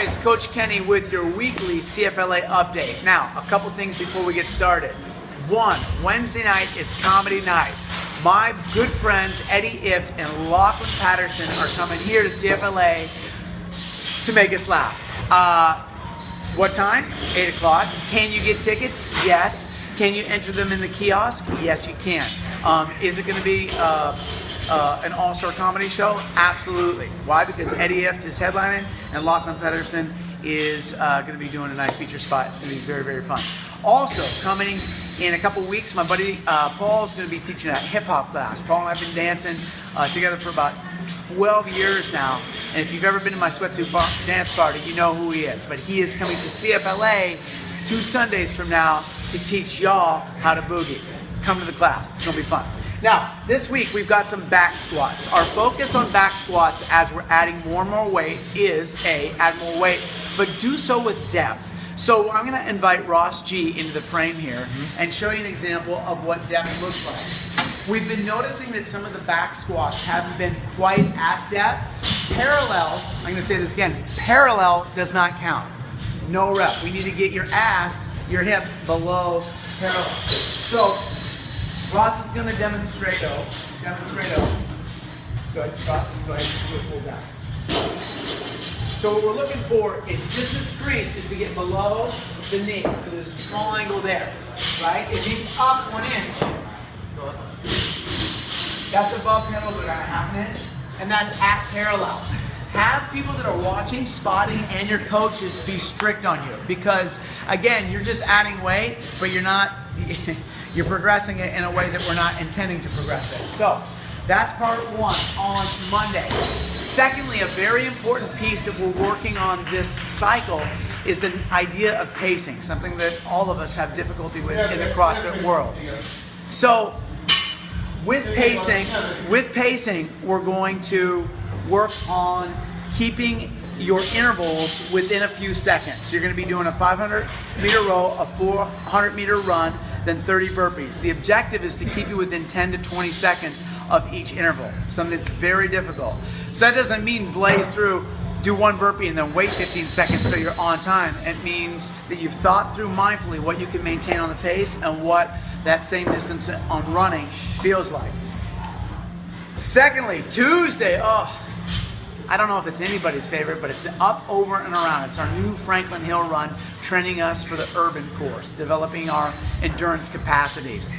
guys, Coach Kenny with your weekly CFLA update. Now, a couple things before we get started. One, Wednesday night is comedy night. My good friends Eddie Ifft and Lachlan Patterson are coming here to CFLA to make us laugh. What time? 8 o'clock. Can you get tickets? Yes. Can you enter them in the kiosk? Yes, you can. Is it going to be an all-star comedy show? Absolutely. Why? Because Eddie Ifft is headlining and Lachlan Patterson is going to be doing a nice feature spot. It's going to be very, very fun. Also, coming in a couple weeks, my buddy Paul is going to be teaching a hip-hop class. Paul and I have been dancing together for about 12 years now, and if you've ever been to my sweatsuit dance party, you know who he is. But he is coming to CFLA 2 Sundays from now to teach y'all how to boogie. Come to the class. It's going to be fun. Now, this week we've got some back squats. Our focus on back squats as we're adding more and more weight is add more weight, but do so with depth. So I'm going to invite Ross G into the frame here and show you an example of what depth looks like. We've been noticing that some of the back squats haven't been quite at depth. Parallel, I'm going to say this again, parallel does not count. No rep. We need to get your ass, your hips below parallel. So Ross is going to demonstrate. Go ahead, Ross, go ahead and do a pull down. So what we're looking for is just this crease is to get below the knee. So there's a small angle there, right? If he's up 1 inch, that's above parallel, but around 1/2 inch, and that's at parallel. Have people that are watching, spotting, and your coaches be strict on you because, again, you're just adding weight, but you're not, you're progressing it in a way that we're not intending to progress it. So that's part 1 on Monday. Secondly, a very important piece that we're working on this cycle is the idea of pacing, something that all of us have difficulty with in the CrossFit world. So with pacing, we're going to work on keeping your intervals within a few seconds. You're going to be doing a 500-meter row, a 400-meter run, then 30 burpees. The objective is to keep you within 10 to 20 seconds of each interval, something that's very difficult. So that doesn't mean blaze through, do 1 burpee and then wait 15 seconds so you're on time. It means that you've thought through mindfully what you can maintain on the pace and what that same distance on running feels like. Secondly, Tuesday, I don't know if it's anybody's favorite, but it's up, over, and around. It's our new Franklin Hill run, training us for the urban course, developing our endurance capacities.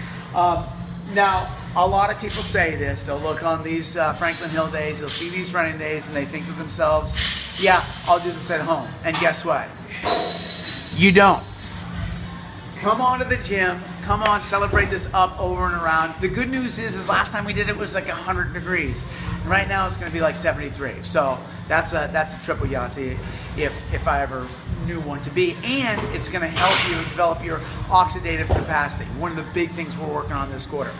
Now, a lot of people say this. They'll look on these Franklin Hill days, they'll see these running days, and they think to themselves, yeah, I'll do this at home. And guess what? You don't. Come on to the gym. Come on, celebrate this up, over, and around. The good news is last time we did it was like 100 degrees. And right now it's going to be like 73. So that's a triple Yahtzee if I ever knew one to be. And it's going to help you develop your oxidative capacity. One of the big things we're working on this quarter.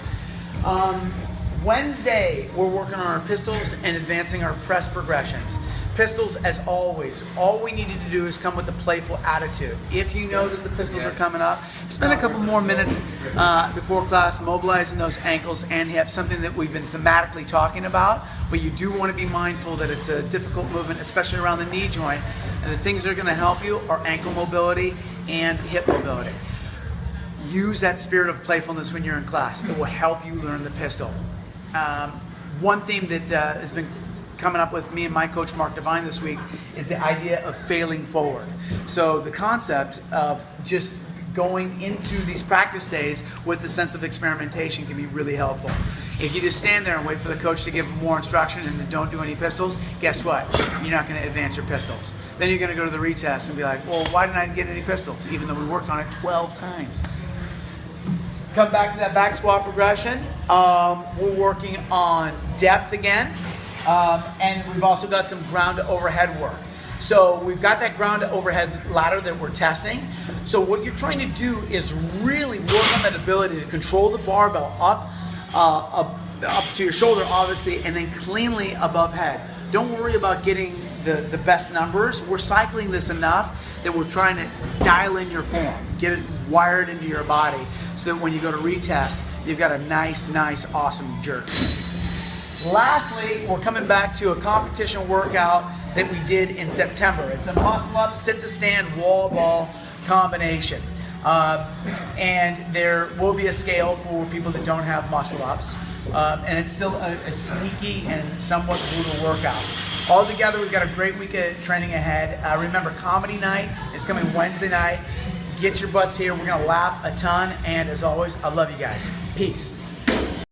Wednesday, we're working on our pistols and advancing our press progressions. Pistols, as always, all we needed to do is come with a playful attitude. If you know that the pistols are coming up, spend a couple more minutes before class mobilizing those ankles and hips, something that we've been thematically talking about, but you do want to be mindful that it's a difficult movement, especially around the knee joint, and the things that are going to help you are ankle mobility and hip mobility. Use that spirit of playfulness when you're in class. It will help you learn the pistol. One theme that has been coming up with me and my coach Mark Devine this week is the idea of failing forward. So the concept of just going into these practice days with a sense of experimentation can be really helpful. If you just stand there and wait for the coach to give more instruction and don't do any pistols, guess what? You're not going to advance your pistols. Then you're going to go to the retest and be like, well, why didn't I get any pistols? Even though we worked on it 12 times. Come back to that back squat progression. We're working on depth again. And we've also got some ground to overhead work. So we've got that ground to overhead ladder that we're testing. So what you're trying to do is really work on that ability to control the barbell up to your shoulder, obviously, and then cleanly above head. Don't worry about getting the best numbers. We're cycling this enough that we're trying to dial in your form, get it wired into your body so that when you go to retest, you've got a nice, awesome jerk. Lastly, we're coming back to a competition workout that we did in September. It's a muscle up, sit to stand, wall ball combination. And there will be a scale for people that don't have muscle ups. And it's still a sneaky and somewhat brutal workout. All together, we've got a great week of training ahead. Remember, comedy night is coming Wednesday night. Get your butts here. We're going to laugh a ton. And as always, I love you guys. Peace.